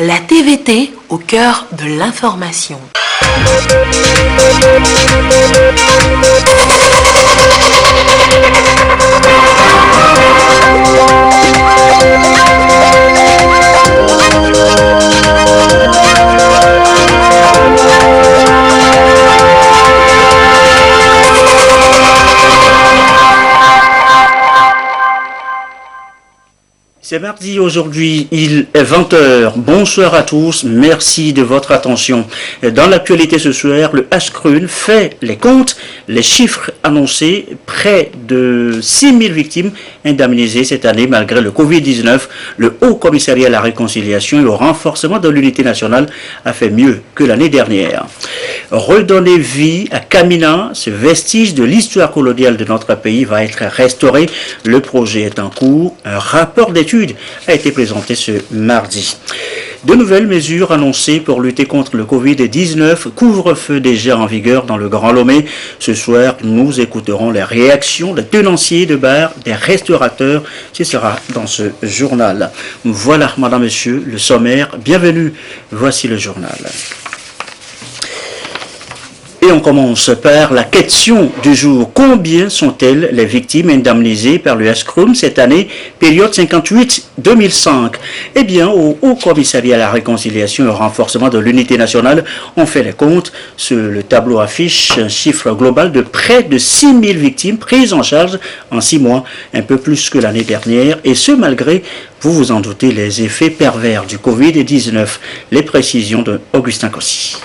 la TVT au cœur de l'information. C'est mardi aujourd'hui, il est 20h. Bonsoir à tous, merci de votre attention. Dans l'actualité ce soir, le Ashkrun fait les comptes, les chiffres annoncés, près de 6000 victimes indemnisées cette année malgré le Covid-19. Le Haut Commissariat à la Réconciliation et au renforcement de l'unité nationale a fait mieux que l'année dernière. Redonner vie à Kamina, ce vestige de l'histoire coloniale de notre pays va être restauré. Le projet est en cours. Un rapport d'étude a été présenté ce mardi. De nouvelles mesures annoncées pour lutter contre le Covid-19, couvre-feu déjà en vigueur dans le Grand Lomé. Ce soir, nous écouterons les réactions des tenanciers de bars, des restaurateurs. Ce sera dans ce journal. Voilà, madame, monsieur, le sommaire. Bienvenue. Voici le journal. Et on commence par la question du jour. Combien sont-elles les victimes indemnisées par le Ashkrun cette année, période 58-2005? Eh bien, au Haut Commissariat à la Réconciliation et au renforcement de l'unité nationale, on fait les comptes. Le tableau affiche un chiffre global de près de 6000 victimes prises en charge en 6 mois, un peu plus que l'année dernière, et ce malgré, vous vous en doutez, les effets pervers du Covid-19. Les précisions de Augustin Cossy.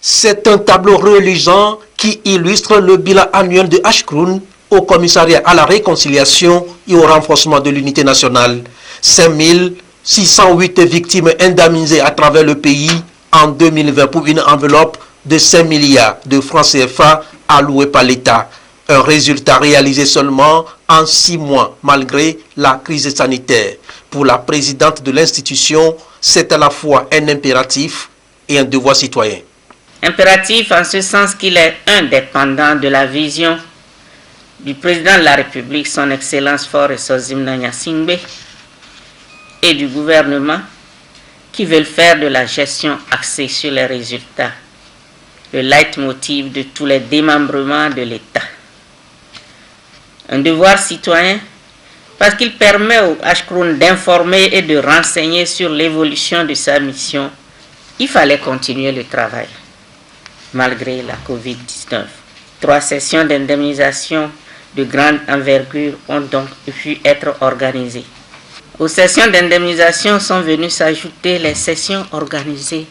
C'est un tableau religieux qui illustre le bilan annuel de Ashkrun au commissariat à la réconciliation et au renforcement de l'unité nationale. 5608 victimes indemnisées à travers le pays en 2020 pour une enveloppe de 5 milliards de francs CFA alloués par l'État. Un résultat réalisé seulement en 6 mois malgré la crise sanitaire. Pour la présidente de l'institution, c'est à la fois un impératif et un devoir citoyen. Impératif en ce sens qu'il est indépendant de la vision du président de la République, son Excellence Faure Sozimna Gnassingbé, et du gouvernement qui veulent faire de la gestion axée sur les résultats le leitmotiv de tous les démembrements de l'État. Un devoir citoyen parce qu'il permet au Ashkrun d'informer et de renseigner sur l'évolution de sa mission. Il fallait continuer le travail. Malgré la Covid-19. 3 sessions d'indemnisation de grande envergure ont donc pu être organisées. Aux sessions d'indemnisation sont venues s'ajouter les sessions organisées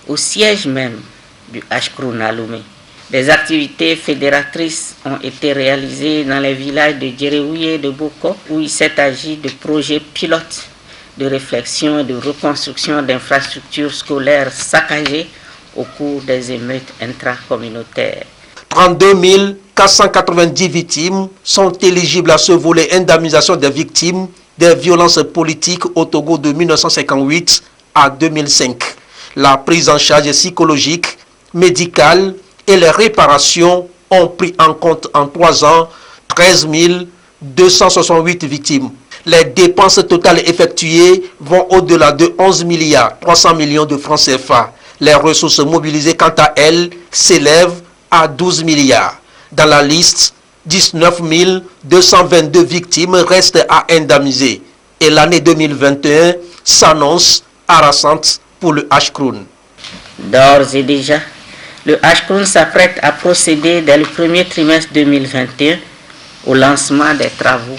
au siège même du Ashkrun à Lomé. Des activités fédératrices ont été réalisées dans les villages de Djereouye et de Boko, où il s'est agi de projets pilotes de réflexion et de reconstruction d'infrastructures scolaires saccagées au cours des émeutes intracommunautaires. 32 490 victimes sont éligibles à ce volet indemnisation des victimes des violences politiques au Togo de 1958 à 2005. La prise en charge psychologique, médicale et les réparations ont pris en compte en 3 ans 13 268 victimes. Les dépenses totales effectuées vont au-delà de 11 milliards 300 millions de francs CFA. Les ressources mobilisées, quant à elles, s'élèvent à 12 milliards. Dans la liste, 19 222 victimes restent à indemniser. Et l'année 2021 s'annonce harassante pour le Ashkrun. D'ores et déjà, le Ashkrun s'apprête à procéder dès le premier trimestre 2021 au lancement des travaux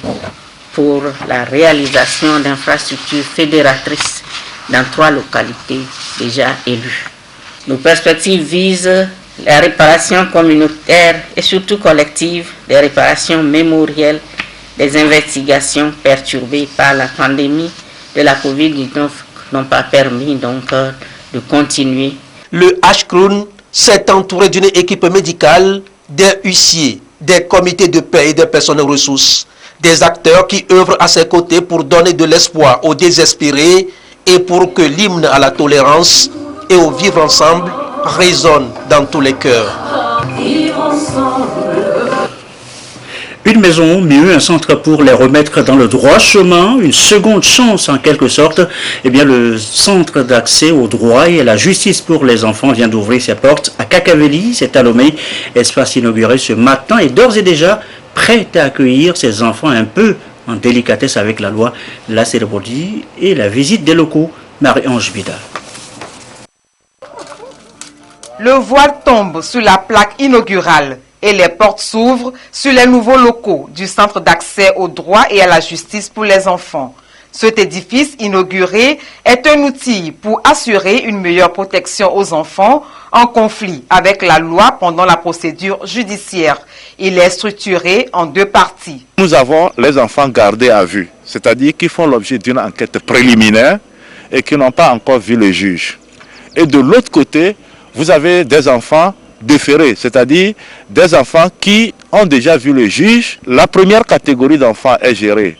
pour la réalisation d'infrastructures fédératrices dans 3 localités déjà élues. Nos perspectives visent la réparation communautaire et surtout collective, des réparations mémorielles, des investigations perturbées par la pandémie de la Covid-19 n'ont pas permis donc de continuer. Le Ashkrun s'est entouré d'une équipe médicale, des huissiers, des comités de paix et des personnes ressources, des acteurs qui œuvrent à ses côtés pour donner de l'espoir aux désespérés et pour que l'hymne à la tolérance et au vivre ensemble résonne dans tous les cœurs. Une maison, mieux un centre pour les remettre dans le droit chemin, une seconde chance en quelque sorte. Eh bien, le centre d'accès au droit et à la justice pour les enfants vient d'ouvrir ses portes à Kakaveli, c'est à Lomé, espace inauguré ce matin et d'ores et déjà prêt à accueillir ces enfants un peu en délicatesse avec la loi, la cérémonie et la visite des locaux. Marie-Ange Vidal. Le voile tombe sur la plaque inaugurale et les portes s'ouvrent sur les nouveaux locaux du Centre d'accès au droit et à la justice pour les enfants. Cet édifice inauguré est un outil pour assurer une meilleure protection aux enfants en conflit avec la loi pendant la procédure judiciaire. Il est structuré en deux parties. Nous avons les enfants gardés à vue, c'est-à-dire qui font l'objet d'une enquête préliminaire et qui n'ont pas encore vu le juge. Et de l'autre côté, vous avez des enfants déférés, c'est-à-dire des enfants qui ont déjà vu le juge. La première catégorie d'enfants est gérée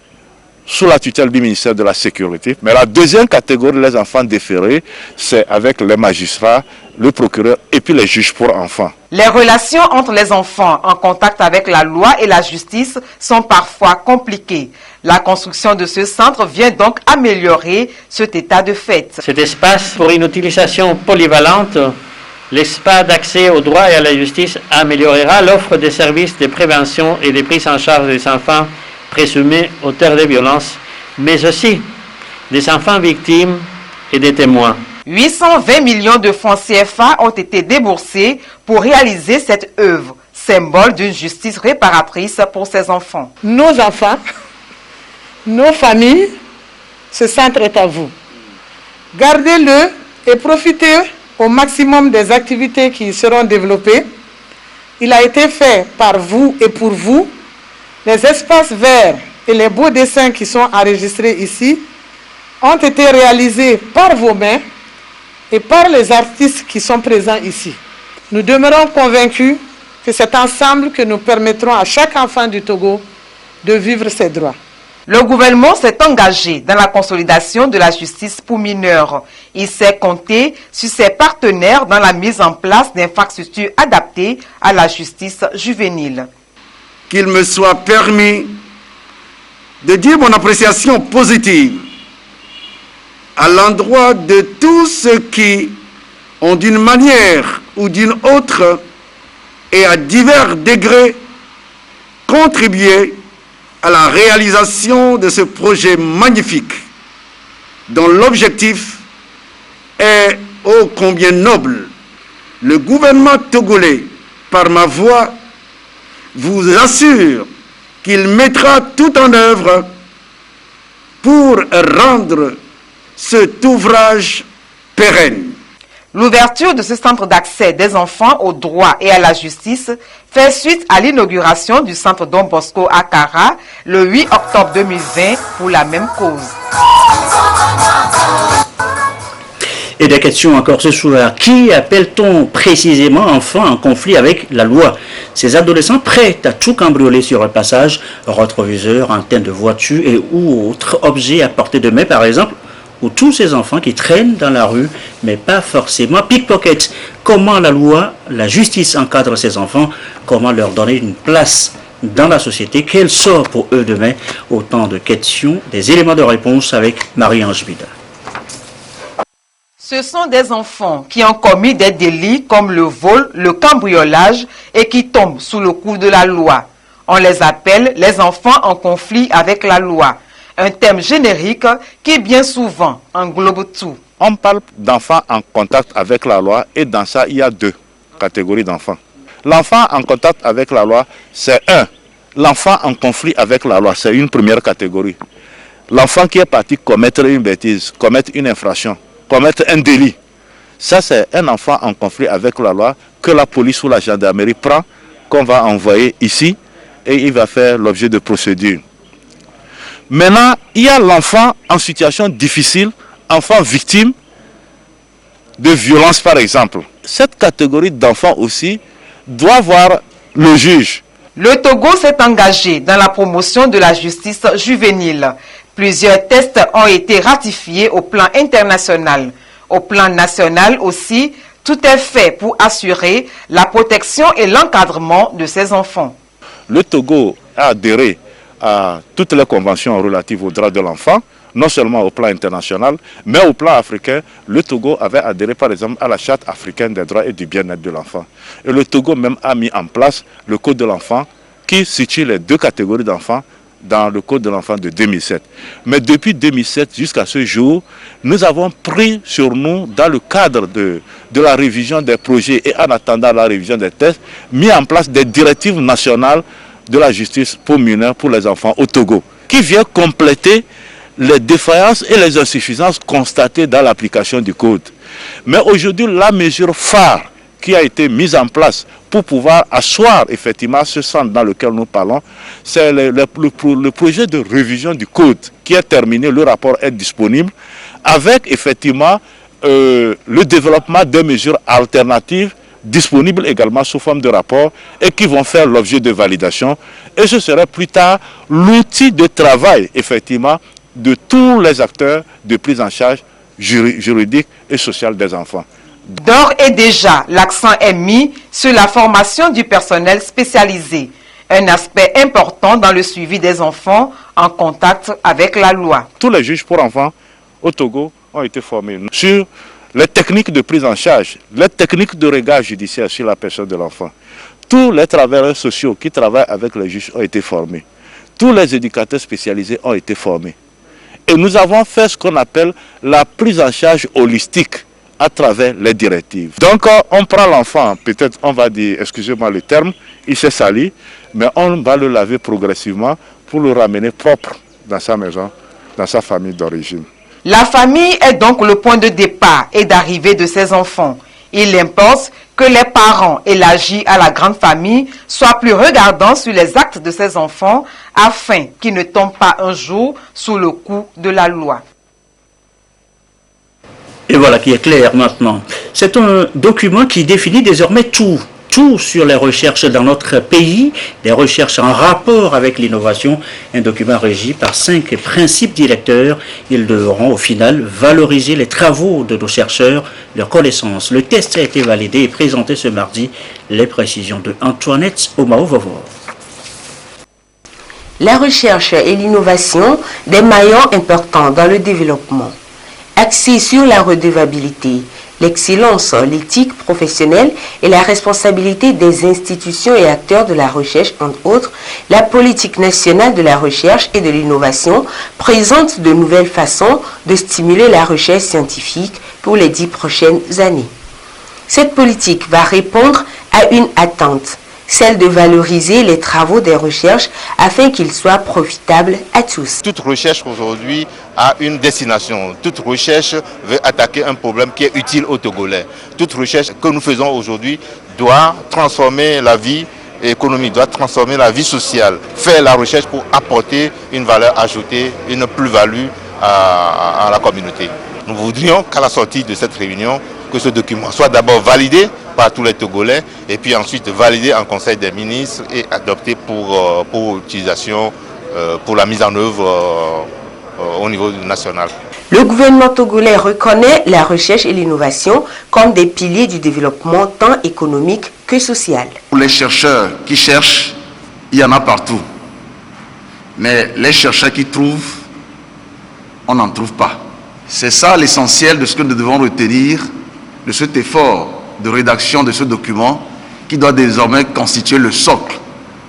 sous la tutelle du ministère de la Sécurité, mais la deuxième catégorie, les enfants déférés, c'est avec les magistrats, le procureur et puis les juges pour enfants. Les relations entre les enfants en contact avec la loi et la justice sont parfois compliquées. La construction de ce centre vient donc améliorer cet état de fait. Cet espace pour une utilisation polyvalente, l'espace d'accès au droit et à la justice améliorera l'offre de services de prévention et de prise en charge des enfants présumés auteurs de violences, mais aussi des enfants victimes et des témoins. 820 millions de francs CFA ont été déboursés pour réaliser cette œuvre, symbole d'une justice réparatrice pour ces enfants. Nos enfants, nos familles, ce centre est à vous. Gardez-le et profitez au maximum des activités qui seront développées. Il a été fait par vous et pour vous. Les espaces verts et les beaux dessins qui sont enregistrés ici ont été réalisés par vos mains et par les artistes qui sont présents ici. Nous demeurons convaincus que c'est ensemble que nous permettrons à chaque enfant du Togo de vivre ses droits. Le gouvernement s'est engagé dans la consolidation de la justice pour mineurs. Il s'est compté sur ses partenaires dans la mise en place d'infrastructures adaptées à la justice juvénile. Qu'il me soit permis de dire mon appréciation positive à l'endroit de tous ceux qui ont d'une manière ou d'une autre et à divers degrés contribué à la réalisation de ce projet magnifique dont l'objectif est ô combien noble. Le gouvernement togolais, par ma voix, vous assure qu'il mettra tout en œuvre pour rendre cet ouvrage pérenne. L'ouverture de ce centre d'accès des enfants au droit et à la justice fait suite à l'inauguration du centre Don Bosco à Kara le 8 octobre 2020 pour la même cause. Et des questions encore ce soir. Qui appelle-t-on précisément enfant en conflit avec la loi? Ces adolescents prêts à tout cambrioler sur un passage, rétroviseur, antenne de voiture et ou autres objets à portée de main par exemple, ou tous ces enfants qui traînent dans la rue, mais pas forcément pickpocket. Comment la loi, la justice encadre ces enfants? Comment leur donner une place dans la société? Quel sort pour eux demain? Autant de questions, des éléments de réponse avec Marie-Ange Vidal. Ce sont des enfants qui ont commis des délits comme le vol, le cambriolage et qui tombent sous le coup de la loi. On les appelle les enfants en conflit avec la loi. Un thème générique qui bien souvent englobe tout. On parle d'enfants en contact avec la loi et dans ça, il y a deux catégories d'enfants. L'enfant en contact avec la loi, c'est l'enfant en conflit avec la loi, c'est une première catégorie. L'enfant qui est parti commettre une bêtise, commettre une infraction, commettre un délit. Ça, c'est un enfant en conflit avec la loi que la police ou la gendarmerie prend, qu'on va envoyer ici et il va faire l'objet de procédures. Maintenant, il y a l'enfant en situation difficile, enfant victime de violence par exemple. Cette catégorie d'enfants aussi doit voir le juge. Le Togo s'est engagé dans la promotion de la justice juvénile. Plusieurs tests ont été ratifiés au plan international. Au plan national aussi, tout est fait pour assurer la protection et l'encadrement de ces enfants. Le Togo a adhéré à toutes les conventions relatives aux droits de l'enfant, non seulement au plan international, mais au plan africain. Le Togo avait adhéré par exemple à la Charte africaine des droits et du bien-être de l'enfant. Et le Togo même a mis en place le Code de l'enfant qui situe les deux catégories d'enfants dans le Code de l'enfant de 2007. Mais depuis 2007 jusqu'à ce jour, nous avons pris sur nous, dans le cadre de la révision des projets et en attendant la révision des textes, mis en place des directives nationales de la justice pour mineurs pour les enfants au Togo, qui vient compléter les défaillances et les insuffisances constatées dans l'application du code. Mais aujourd'hui, la mesure phare qui a été mise en place pour pouvoir asseoir effectivement ce centre dans lequel nous parlons, c'est le projet de révision du code qui est terminé, le rapport est disponible, avec effectivement le développement de mesures alternatives disponibles également sous forme de rapport et qui vont faire l'objet de validation. Et ce serait plus tard l'outil de travail effectivement de tous les acteurs de prise en charge juridique et sociale des enfants. D'ores et déjà, l'accent est mis sur la formation du personnel spécialisé, un aspect important dans le suivi des enfants en contact avec la loi. Tous les juges pour enfants au Togo ont été formés sur les techniques de prise en charge, les techniques de regard judiciaire sur la personne de l'enfant. Tous les travailleurs sociaux qui travaillent avec les juges ont été formés. Tous les éducateurs spécialisés ont été formés. Et nous avons fait ce qu'on appelle la prise en charge holistique à travers les directives. Donc on prend l'enfant, peut-être on va dire, excusez-moi le terme, il s'est sali, mais on va le laver progressivement pour le ramener propre dans sa maison, dans sa famille d'origine. La famille est donc le point de départ et d'arrivée de ces enfants. Il importe que les parents élargis à la grande famille soient plus regardants sur les actes de ces enfants afin qu'ils ne tombent pas un jour sous le coup de la loi. Et voilà qui est clair maintenant. C'est un document qui définit désormais tout sur les recherches dans notre pays, des recherches en rapport avec l'innovation, un document régi par 5 principes directeurs. Ils devront au final valoriser les travaux de nos chercheurs, leurs connaissances. Le test a été validé et présenté ce mardi. Les précisions de Antoinette Omao-Vovo. La recherche et l'innovation, des maillons importants dans le développement. Axés sur la redevabilité, l'excellence, l'éthique professionnelle et la responsabilité des institutions et acteurs de la recherche, entre autres, la politique nationale de la recherche et de l'innovation présente de nouvelles façons de stimuler la recherche scientifique pour les 10 prochaines années. Cette politique va répondre à une attente, celle de valoriser les travaux des recherches afin qu'ils soient profitables à tous. Toute recherche aujourd'hui a une destination. Toute recherche veut attaquer un problème qui est utile aux Togolais. Toute recherche que nous faisons aujourd'hui doit transformer la vie économique, doit transformer la vie sociale. Faire la recherche pour apporter une valeur ajoutée, une plus-value à la communauté. Nous voudrions qu'à la sortie de cette réunion, que ce document soit d'abord validé par tous les Togolais et puis ensuite validé en Conseil des ministres et adopté pour utilisation, pour la mise en œuvre au niveau national. Le gouvernement togolais reconnaît la recherche et l'innovation comme des piliers du développement tant économique que social. Pour les chercheurs qui cherchent, il y en a partout. Mais les chercheurs qui trouvent, on n'en trouve pas. C'est ça l'essentiel de ce que nous devons retenir de cet effort de rédaction de ce document qui doit désormais constituer le socle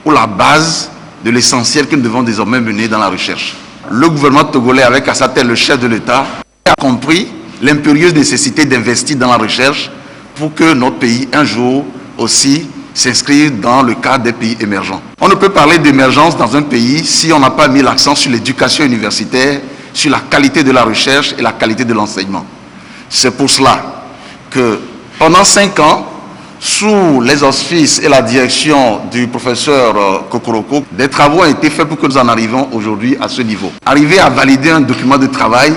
ou la base de l'essentiel que nous devons désormais mener dans la recherche. Le gouvernement togolais, avec à sa tête le chef de l'État, a compris l'impérieuse nécessité d'investir dans la recherche pour que notre pays, un jour aussi, s'inscrive dans le cadre des pays émergents. On ne peut parler d'émergence dans un pays si on n'a pas mis l'accent sur l'éducation universitaire, sur la qualité de la recherche et la qualité de l'enseignement. C'est pour cela que pendant 5 ans, sous les auspices et la direction du professeur Kokoroko, des travaux ont été faits pour que nous en arrivions aujourd'hui à ce niveau. Arriver à valider un document de travail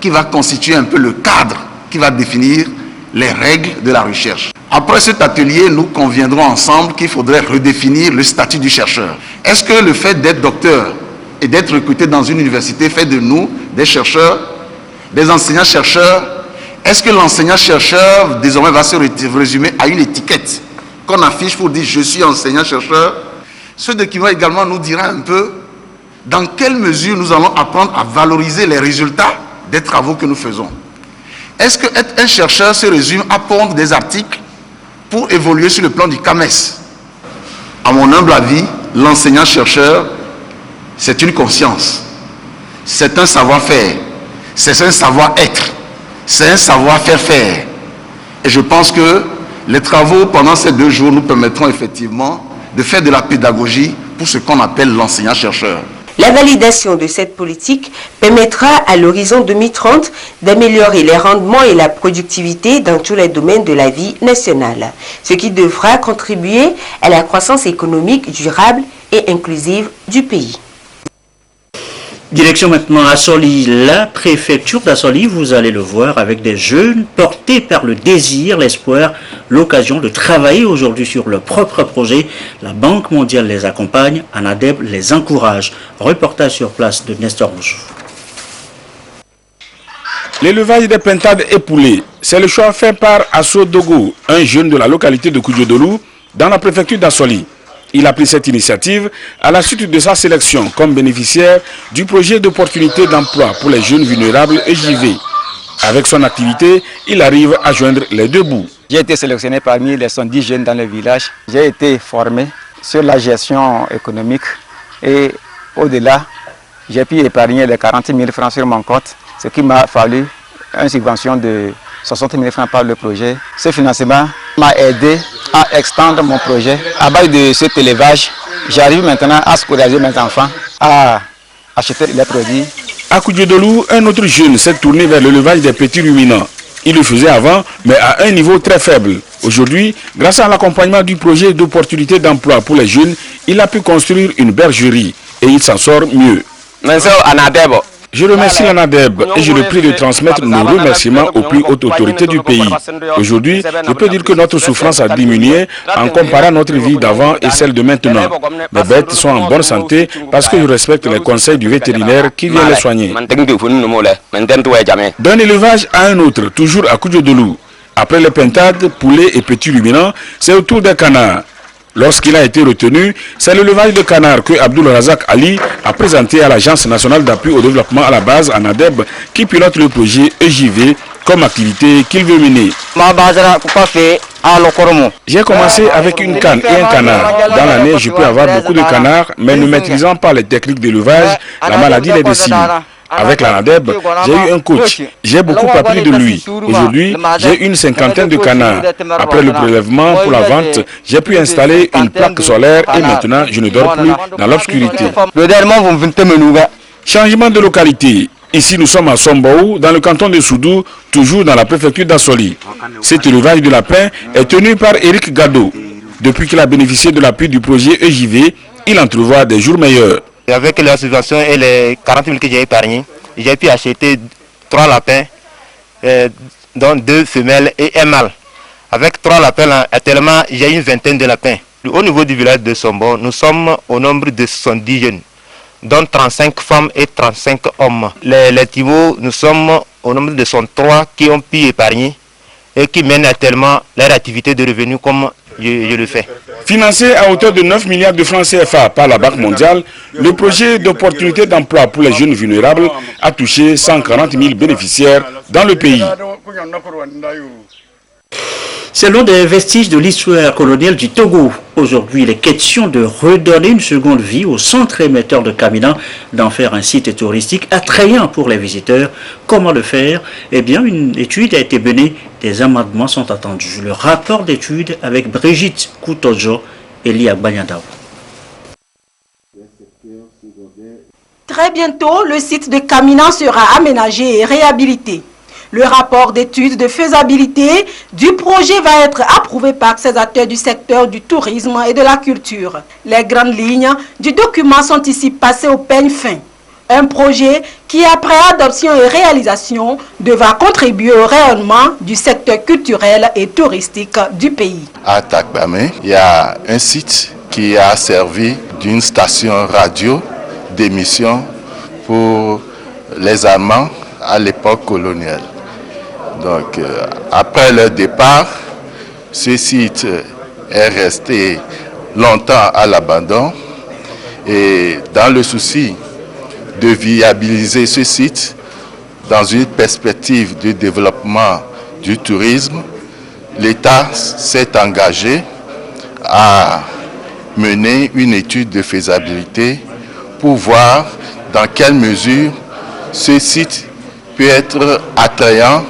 qui va constituer un peu le cadre, qui va définir les règles de la recherche. Après cet atelier, nous conviendrons ensemble qu'il faudrait redéfinir le statut du chercheur. Est-ce que le fait d'être docteur et d'être recruté dans une université fait de nous des chercheurs, des enseignants-chercheurs? Est-ce que l'enseignant-chercheur désormais va se résumer à une étiquette qu'on affiche pour dire « je suis enseignant-chercheur » Ce document également nous dira un peu dans quelle mesure nous allons apprendre à valoriser les résultats des travaux que nous faisons. Est-ce qu'être un chercheur se résume à pondre des articles pour évoluer sur le plan du CAMES? À mon humble avis, l'enseignant-chercheur, c'est une conscience, c'est un savoir-faire, c'est un savoir-être, c'est un savoir-faire. Et je pense que les travaux pendant ces 2 jours nous permettront effectivement de faire de la pédagogie pour ce qu'on appelle l'enseignant-chercheur. La validation de cette politique permettra à l'horizon 2030 d'améliorer les rendements et la productivité dans tous les domaines de la vie nationale, ce qui devra contribuer à la croissance économique durable et inclusive du pays. Direction maintenant à Soli, la préfecture d'Assoli, vous allez le voir, avec des jeunes portés par le désir, l'espoir, l'occasion de travailler aujourd'hui sur leur propre projet. La Banque mondiale les accompagne, ANADEB les encourage. Reportage sur place de Nestor Mouchou. L'élevage des pintades et poulets, c'est le choix fait par Asso Dogo, un jeune de la localité de Koudjodolou, dans la préfecture d'Assoli. Il a pris cette initiative à la suite de sa sélection comme bénéficiaire du projet d'opportunité d'emploi pour les jeunes vulnérables EJV. Avec son activité, il arrive à joindre les 2 bouts. J'ai été sélectionné parmi les 110 jeunes dans le village. J'ai été formé sur la gestion économique et au-delà, j'ai pu épargner les 40 000 francs sur mon compte, ce qui m'a fallu une subvention de 60 000 francs par le projet. Ce financement m'a aidé à extendre mon projet. À base de cet élevage, j'arrive maintenant à scolariser mes enfants, à acheter les produits. À Koudjodolou, un autre jeune s'est tourné vers l'élevage des petits ruminants. Il le faisait avant, mais à un niveau très faible. Aujourd'hui, grâce à l'accompagnement du projet d'opportunité d'emploi pour les jeunes, il a pu construire une bergerie et il s'en sort mieux. Je remercie l'ANADEB et je le prie de transmettre nos remerciements aux plus hautes autorités du pays. Aujourd'hui, je peux dire que notre souffrance a diminué en comparant notre vie d'avant et celle de maintenant. Les bêtes sont en bonne santé parce que je respecte les conseils du vétérinaire qui vient les soigner. D'un élevage à un autre, toujours à Koudjodolou. Après les pintades, poulets et petits ruminants, c'est au tour des canards. Lorsqu'il a été retenu, c'est l'élevage de canards que Abdul Razak Ali a présenté à l'Agence nationale d'appui au développement à la base, ANADEB, qui pilote le projet EJV comme activité qu'il veut mener. J'ai commencé avec une canne et un canard. Dans l'année, je peux avoir beaucoup de canards, mais ne maîtrisant pas les techniques d'élevage, la maladie les décime. Avec l'ANADEB, j'ai eu un coach. J'ai beaucoup appris de lui. Aujourd'hui, j'ai une 50aine de canards. Après le prélèvement pour la vente, j'ai pu installer une plaque solaire et maintenant, je ne dors plus dans l'obscurité. Changement de localité. Ici, nous sommes à Sombaou, dans le canton de Soudou, toujours dans la préfecture d'Assoli. Cet élevage de lapins est tenu par Eric Gado. Depuis qu'il a bénéficié de l'appui du projet EJV, il entrevoit des jours meilleurs. Avec la subvention et les 40 000 que j'ai épargnés, j'ai pu acheter 3 lapins, dont 2 femelles et un mâle. Avec 3 lapins, actuellement, j'ai une vingtaine de lapins. Au niveau du village de Sombo, nous sommes au nombre de 70 jeunes, dont 35 femmes et 35 hommes. Les Thibaux, nous sommes au nombre de 103 qui ont pu épargner et qui mènent actuellement leur activité de revenus comme je le fais. Financé à hauteur de 9 milliards de francs CFA par la Banque mondiale, le projet d'opportunité d'emploi pour les jeunes vulnérables a touché 140 000 bénéficiaires dans le pays. Selon des vestiges de l'histoire coloniale du Togo, aujourd'hui il est question de redonner une seconde vie au centre émetteur de Kamina, d'en faire un site touristique attrayant pour les visiteurs. Comment le faire? Eh bien, une étude a été menée, des amendements sont attendus. Le rapport d'étude avec Brigitte Koutojo et Lia Banyadao. Très bientôt, le site de Kamina sera aménagé et réhabilité. Le rapport d'étude de faisabilité du projet va être approuvé par ces acteurs du secteur du tourisme et de la culture. Les grandes lignes du document sont ici passées au peigne fin. Un projet qui, après adoption et réalisation, devra contribuer au rayonnement du secteur culturel et touristique du pays. À Takbamé, il y a un site qui a servi d'une station radio d'émission pour les Allemands à l'époque coloniale. Donc, après leur départ, ce site est resté longtemps à l'abandon Et dans le souci de viabiliser ce site, dans une perspective de développement du tourisme, l'État s'est engagé à mener une étude de faisabilité pour voir dans quelle mesure ce site peut être attrayant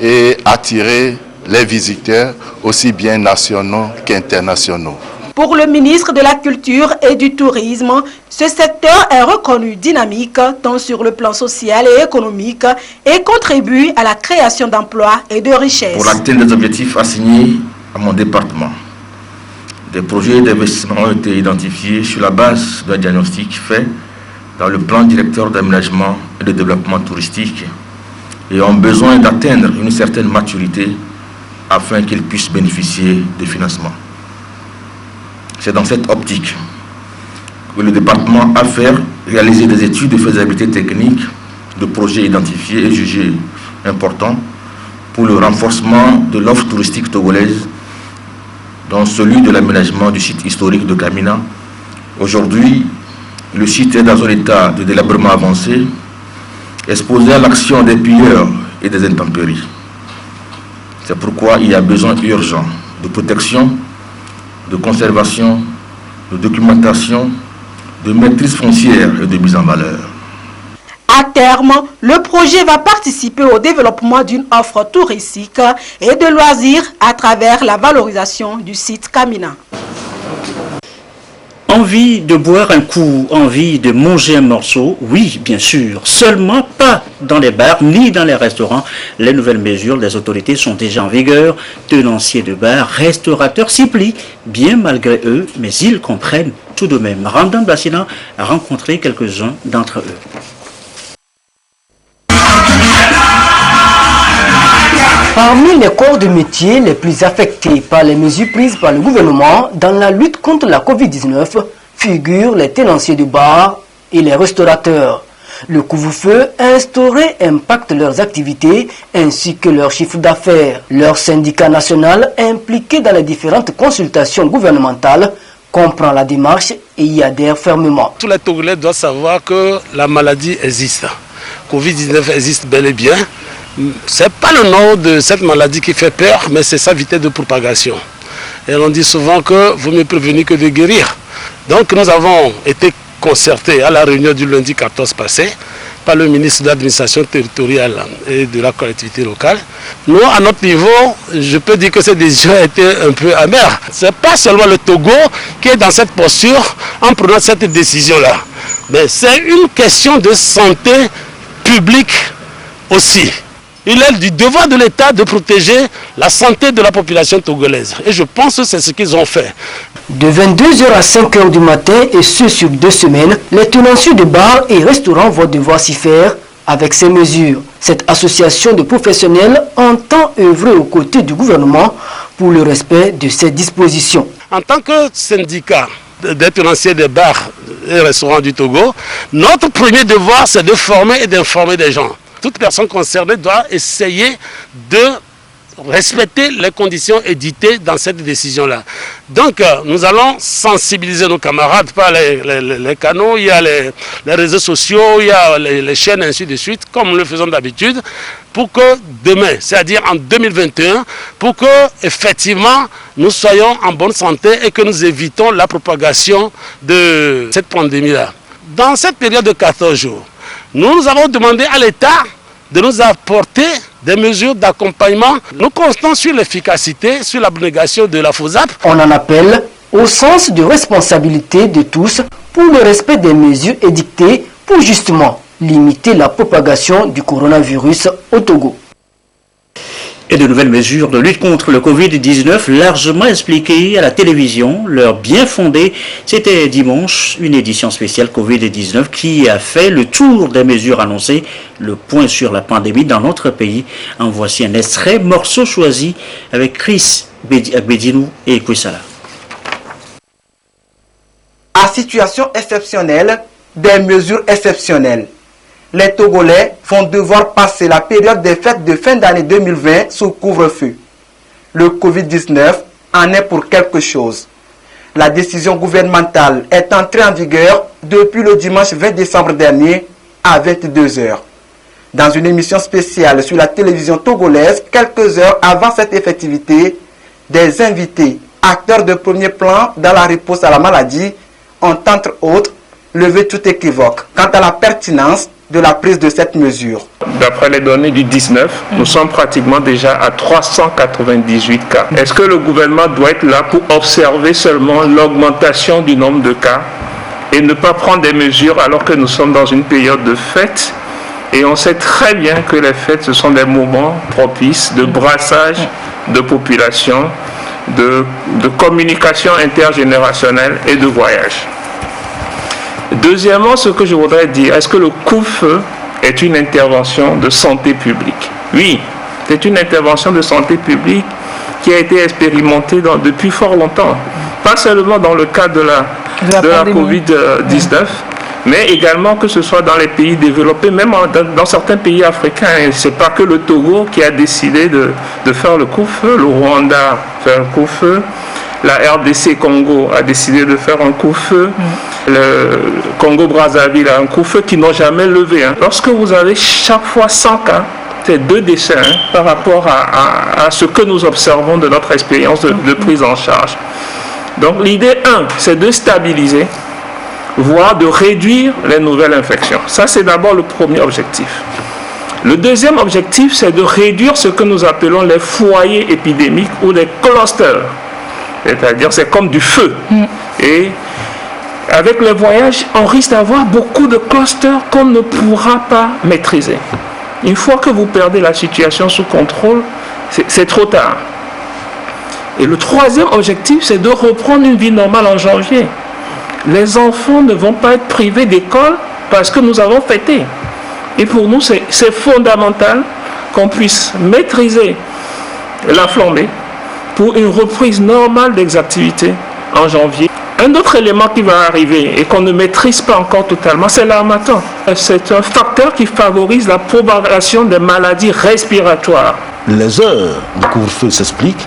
et attirer les visiteurs aussi bien nationaux qu'internationaux. Pour le ministre de la Culture et du Tourisme, ce secteur est reconnu dynamique tant sur le plan social et économique et contribue à la création d'emplois et de richesses. Pour atteindre les objectifs assignés à mon département, des projets d'investissement ont été identifiés sur la base d'un diagnostic fait dans le plan directeur d'aménagement et de développement touristique et ont besoin d'atteindre une certaine maturité afin qu'ils puissent bénéficier de financements. C'est dans cette optique que le département a fait réaliser des études de faisabilité technique de projets identifiés et jugés importants pour le renforcement de l'offre touristique togolaise, dont celui de l'aménagement du site historique de Kamina. Aujourd'hui, le site est dans un état de délabrement avancé, exposé à l'action des pilleurs et des intempéries. C'est pourquoi il y a besoin urgent de protection, de conservation, de documentation, de maîtrise foncière et de mise en valeur. À terme, le projet va participer au développement d'une offre touristique et de loisirs à travers la valorisation du site Kamina. Envie de boire un coup, envie de manger un morceau, oui, bien sûr, seulement pas dans les bars ni dans les restaurants. Les nouvelles mesures des autorités sont déjà en vigueur. Tenanciers de bars, restaurateurs s'y plient, bien malgré eux, mais ils comprennent tout de même. Randan Bassina a rencontré quelques-uns d'entre eux. Parmi les corps de métier les plus affectés par les mesures prises par le gouvernement dans la lutte contre la Covid-19 figurent les tenanciers de bars et les restaurateurs. Le couvre-feu instauré impacte leurs activités ainsi que leur chiffre d'affaires. Leur syndicat national impliqué dans les différentes consultations gouvernementales comprend la démarche et y adhère fermement. Tous les Togolais doivent savoir que la maladie existe. Covid-19 existe bel et bien. Ce n'est pas le nom de cette maladie qui fait peur, mais c'est sa vitesse de propagation. Et on dit souvent que vaut mieux prévenir que de guérir. Donc nous avons été concertés à la réunion du lundi 14 passé par le ministre de l'administration territoriale et de la collectivité locale. Nous, à notre niveau, je peux dire que cette décision a été un peu amère. Ce n'est pas seulement le Togo qui est dans cette posture en prenant cette décision-là, mais c'est une question de santé publique aussi. Il est du devoir de l'État de protéger la santé de la population togolaise. Et je pense que c'est ce qu'ils ont fait. De 22h à 5h du matin, et ce sur 2 semaines, les tenanciers de bars et restaurants vont devoir s'y faire avec ces mesures. Cette association de professionnels entend œuvrer aux côtés du gouvernement pour le respect de ces dispositions. En tant que syndicat des tenanciers des bars et restaurants du Togo, notre premier devoir, c'est de former et d'informer des gens. Toute personne concernée doit essayer de respecter les conditions éditées dans cette décision-là. Donc, nous allons sensibiliser nos camarades par les canaux, il y a les réseaux sociaux, il y a les chaînes, ainsi de suite, comme nous le faisons d'habitude, pour que demain, c'est-à-dire en 2021, pour que effectivement nous soyons en bonne santé et que nous évitons la propagation de cette pandémie-là. Dans cette période de 14 jours, nous avons demandé à l'État de nous apporter des mesures d'accompagnement. Nous comptons sur l'efficacité, sur l'abnégation de la FOSAP. On en appelle au sens de responsabilité de tous pour le respect des mesures édictées pour justement limiter la propagation du coronavirus au Togo. Et de nouvelles mesures de lutte contre le Covid-19 largement expliquées à la télévision, leur bien fondé. C'était dimanche, une édition spéciale Covid-19 qui a fait le tour des mesures annoncées, le point sur la pandémie dans notre pays. En voici un extrait, morceau choisi avec Chris Bedinou et Kwesala. À situation exceptionnelle, des mesures exceptionnelles. Les Togolais vont devoir passer la période des fêtes de fin d'année 2020 sous couvre-feu. Le Covid-19 en est pour quelque chose. La décision gouvernementale est entrée en vigueur depuis le dimanche 20 décembre dernier à 22 h. Dans une émission spéciale sur la télévision togolaise, quelques heures avant cette effectivité, des invités, acteurs de premier plan dans la réponse à la maladie, ont entre autres levé tout équivoque quant à la pertinence de la prise de cette mesure. D'après les données du 19, nous sommes pratiquement déjà à 398 cas. Est-ce que le gouvernement doit être là pour observer seulement l'augmentation du nombre de cas et ne pas prendre des mesures alors que nous sommes dans une période de fête? Et on sait très bien que les fêtes, ce sont des moments propices de brassage de population, de communication intergénérationnelle et de voyage. Deuxièmement, ce que je voudrais dire, est-ce que le couvre-feu est une intervention de santé publique? Oui, c'est une intervention de santé publique qui a été expérimentée depuis fort longtemps. Pas seulement dans le cadre de la Covid-19, mais également que ce soit dans les pays développés, même dans certains pays africains. Ce n'est pas que le Togo qui a décidé de faire le couvre-feu, le Rwanda fait un couvre-feu, la RDC Congo a décidé de faire un couvre-feu, le Congo-Brazzaville a un couvre-feu qui n'ont jamais levé. Lorsque vous avez chaque fois 100 cas, c'est 2 décès par rapport à ce que nous observons de notre expérience de prise en charge. Donc l'idée 1, c'est de stabiliser, voire de réduire les nouvelles infections. Ça, c'est d'abord le premier objectif. Le deuxième objectif, c'est de réduire ce que nous appelons les foyers épidémiques ou les clusters. C'est-à-dire, c'est comme du feu. Et avec le voyage, on risque d'avoir beaucoup de clusters qu'on ne pourra pas maîtriser. Une fois que vous perdez la situation sous contrôle, c'est trop tard. Et le troisième objectif, c'est de reprendre une vie normale en janvier. Les enfants ne vont pas être privés d'école parce que nous avons fêté. Et pour nous, c'est fondamental qu'on puisse maîtriser la flambée pour une reprise normale des activités en janvier. Un autre élément qui va arriver et qu'on ne maîtrise pas encore totalement, c'est l'harmattan. C'est un facteur qui favorise la propagation des maladies respiratoires. Les heures du couvre-feu s'expliquent,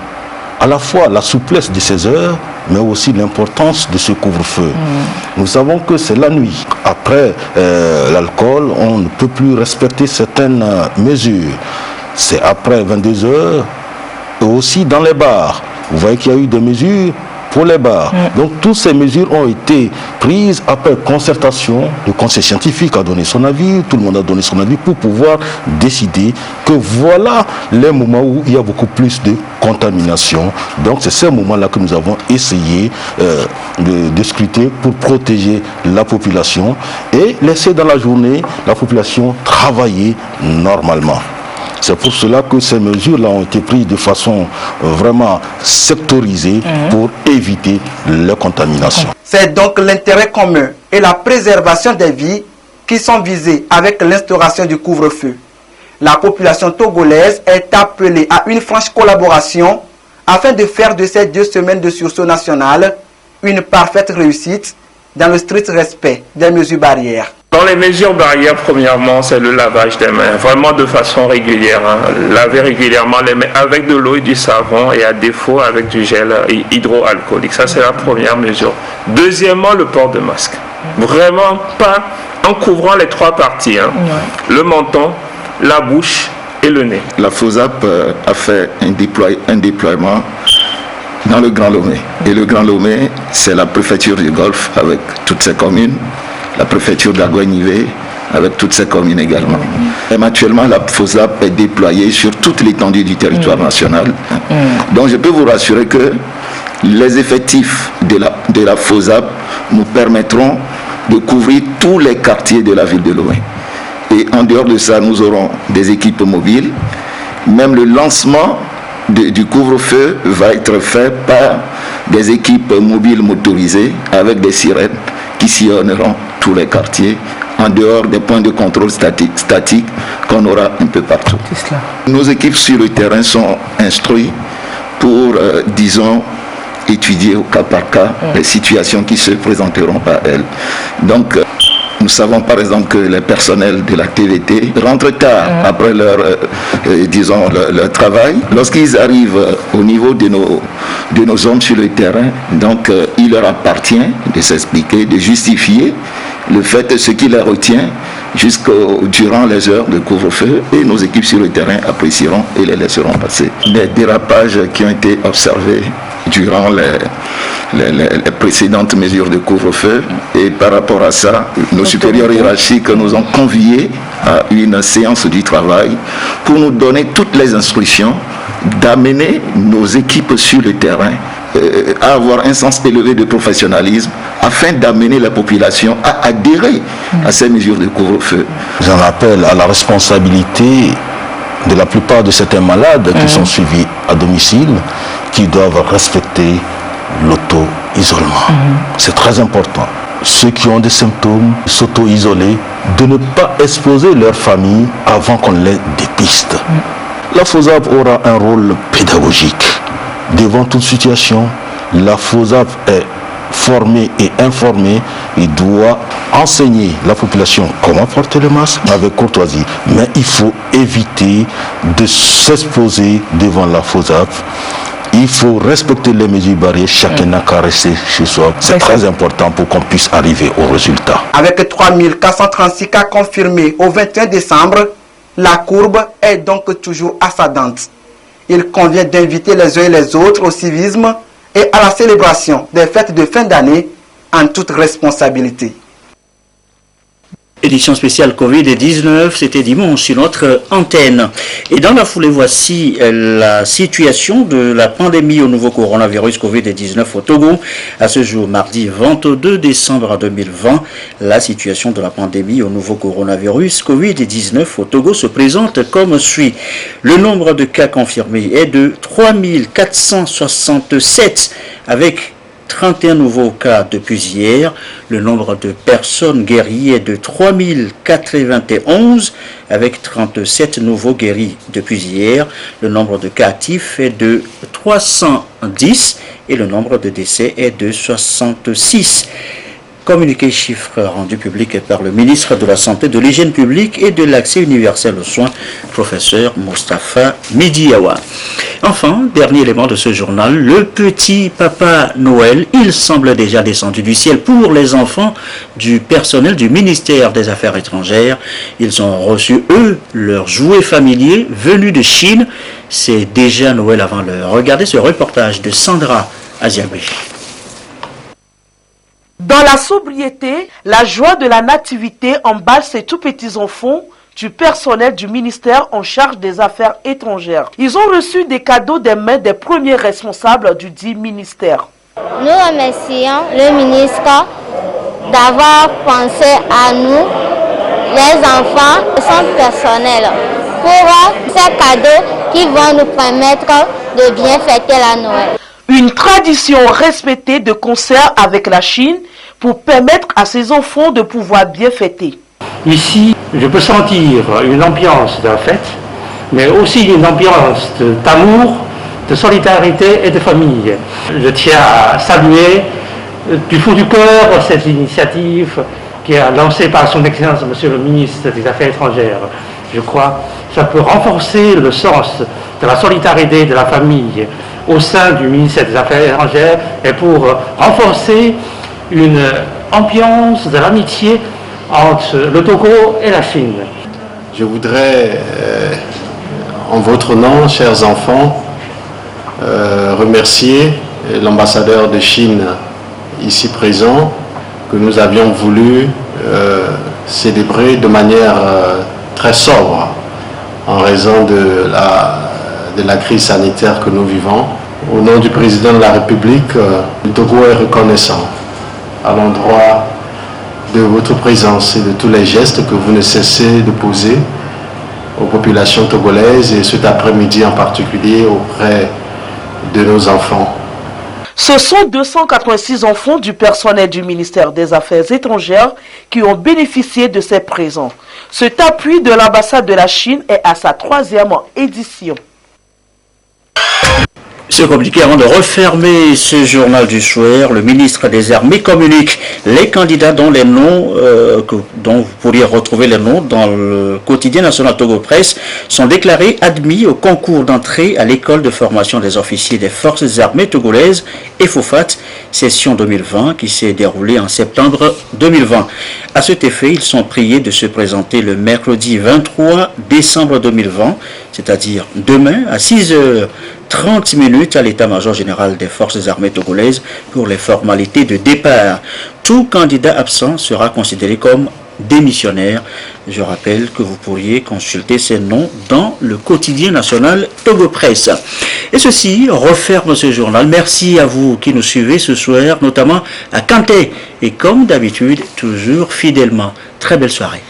à la fois la souplesse de ces heures, mais aussi l'importance de ce couvre-feu. Nous savons que c'est la nuit. Après l'alcool, on ne peut plus respecter certaines mesures. C'est après 22 heures, et aussi dans les bars. Vous voyez qu'il y a eu des mesures pour les bars. Donc toutes ces mesures ont été prises après concertation. Le conseil scientifique a donné son avis, tout le monde a donné son avis pour pouvoir décider que voilà les moments où il y a beaucoup plus de contamination. Donc c'est ces moments-là que nous avons essayé de scruter pour protéger la population et laisser dans la journée la population travailler normalement. C'est pour cela que ces mesures-là ont été prises de façon vraiment sectorisée pour éviter les contaminations. C'est donc l'intérêt commun et la préservation des vies qui sont visés avec l'instauration du couvre-feu. La population togolaise est appelée à une franche collaboration afin de faire de ces 2 semaines de sursaut national une parfaite réussite dans le strict respect des mesures barrières. Dans les mesures barrières, premièrement, c'est le lavage des mains, vraiment de façon régulière. Laver régulièrement les mains avec de l'eau et du savon et à défaut avec du gel hydroalcoolique. Ça, c'est la première mesure. Deuxièmement, le port de masque. Vraiment pas en couvrant les 3 parties. Le menton, la bouche et le nez. La FOSAP a fait un déploiement dans le Grand Lomé. Et le Grand Lomé, c'est la préfecture du Golfe avec toutes ses communes. La préfecture d'Aguanivé avec toutes ses communes également. Et actuellement, la FOSAP est déployée sur toute l'étendue du territoire national. Donc je peux vous rassurer que les effectifs de la FOSAP nous permettront de couvrir tous les quartiers de la ville de Lomé. Et en dehors de ça, nous aurons des équipes mobiles. Même le lancement du couvre-feu va être fait par des équipes mobiles motorisées avec des sirènes qui sillonneront tous les quartiers, en dehors des points de contrôle statiques qu'on aura un peu partout. Nos équipes sur le terrain sont instruites pour, disons, étudier au cas par cas les situations qui se présenteront par elles. Donc, Nous savons par exemple que les personnels de la TVT rentrent tard après leur travail. Lorsqu'ils arrivent au niveau de nos hommes sur le terrain, donc il leur appartient de s'expliquer, de justifier le fait de ce qui les retient durant les heures de couvre-feu, et nos équipes sur le terrain apprécieront et les laisseront passer. Les dérapages qui ont été observés durant les précédentes mesures de couvre-feu, et par rapport à ça, nos supérieurs hiérarchiques nous ont conviés à une séance du travail pour nous donner toutes les instructions d'amener nos équipes sur le terrain à avoir un sens élevé de professionnalisme afin d'amener la population à adhérer à ces mesures de couvre-feu. J'en appelle à la responsabilité de la plupart de certains malades qui sont suivis à domicile, qui doivent respecter l'auto-isolement. C'est très important. Ceux qui ont des symptômes, s'auto-isoler, de ne pas exposer leur famille avant qu'on les dépiste. La FOSAP aura un rôle pédagogique. Devant toute situation, la FOSAP est formée et informée. Il doit enseigner la population comment porter le masque avec courtoisie. Mais il faut éviter de s'exposer devant la FOSAP. Il faut respecter les mesures barrières. Chacun n'a qu'à rester chez soi. C'est très important pour qu'on puisse arriver au résultat. Avec 3436 cas confirmés au 21 décembre, la courbe est donc toujours ascendante. Il convient d'inviter les uns et les autres au civisme et à la célébration des fêtes de fin d'année en toute responsabilité. Édition spéciale Covid-19, c'était dimanche sur notre antenne. Et dans la foulée, voici la situation de la pandémie au nouveau coronavirus Covid-19 au Togo. À ce jour, mardi 22 décembre 2020, la situation de la pandémie au nouveau coronavirus Covid-19 au Togo se présente comme suit. Le nombre de cas confirmés est de 3467 avec 31 nouveaux cas depuis hier. Le nombre de personnes guéries est de 3091 avec 37 nouveaux guéris depuis hier. Le nombre de cas actifs est de 310 et le nombre de décès est de 66. Communiqué chiffre rendu public par le ministre de la Santé, de l'Hygiène publique et de l'Accès universel aux soins, professeur Moustapha Midiawa. Enfin, dernier élément de ce journal, le petit Papa Noël, il semble déjà descendu du ciel pour les enfants du personnel du ministère des Affaires étrangères. Ils ont reçu, eux, leurs jouets familiers venus de Chine. C'est déjà Noël avant l'heure. Regardez ce reportage de Sandra Aziabri. Dans la sobriété, la joie de la nativité emballe ces tout petits enfants du personnel du ministère en charge des affaires étrangères. Ils ont reçu des cadeaux des mains des premiers responsables du dit ministère. Nous remercions le ministre d'avoir pensé à nous, les enfants, son personnel, pour ces cadeaux qui vont nous permettre de bien fêter la Noël. Une tradition respectée de concert avec la Chine pour permettre à ces enfants de pouvoir bien fêter. Ici, je peux sentir une ambiance de fête, mais aussi une ambiance d'amour, de solidarité et de famille. Je tiens à saluer du fond du cœur cette initiative qui est lancée par son Excellence, Monsieur le ministre des Affaires étrangères. Je crois que ça peut renforcer le sens de la solidarité de la famille au sein du ministère des Affaires étrangères et pour renforcer une ambiance de l'amitié entre le Togo et la Chine. Je voudrais, en votre nom, chers enfants, remercier l'ambassadeur de Chine ici présent, que nous avions voulu célébrer de manière très sobre en raison de la crise sanitaire que nous vivons. Au nom du président de la République, le Togo est reconnaissant à l'endroit de votre présence et de tous les gestes que vous ne cessez de poser aux populations togolaises et cet après-midi en particulier auprès de nos enfants. Ce sont 286 enfants du personnel du ministère des Affaires étrangères qui ont bénéficié de ces présents. Cet appui de l'ambassade de la Chine est à sa 3e édition. C'est compliqué. Avant de refermer ce journal du soir, le ministre des Armées communique les candidats dont les noms, dont vous pourriez retrouver les noms dans le quotidien national Togo Presse, sont déclarés admis au concours d'entrée à l'école de formation des officiers des forces armées togolaises EFOFAT, session 2020 qui s'est déroulée en septembre 2020. À cet effet, ils sont priés de se présenter le mercredi 23 décembre 2020, c'est-à-dire demain à 6h30 à l'état-major général des forces armées togolaises pour les formalités de départ. Tout candidat absent sera considéré comme démissionnaire. Je rappelle que vous pourriez consulter ces noms dans le quotidien national Togo Presse. Et ceci referme ce journal. Merci à vous qui nous suivez ce soir, notamment à Kanté. Et comme d'habitude, toujours fidèlement. Très belle soirée.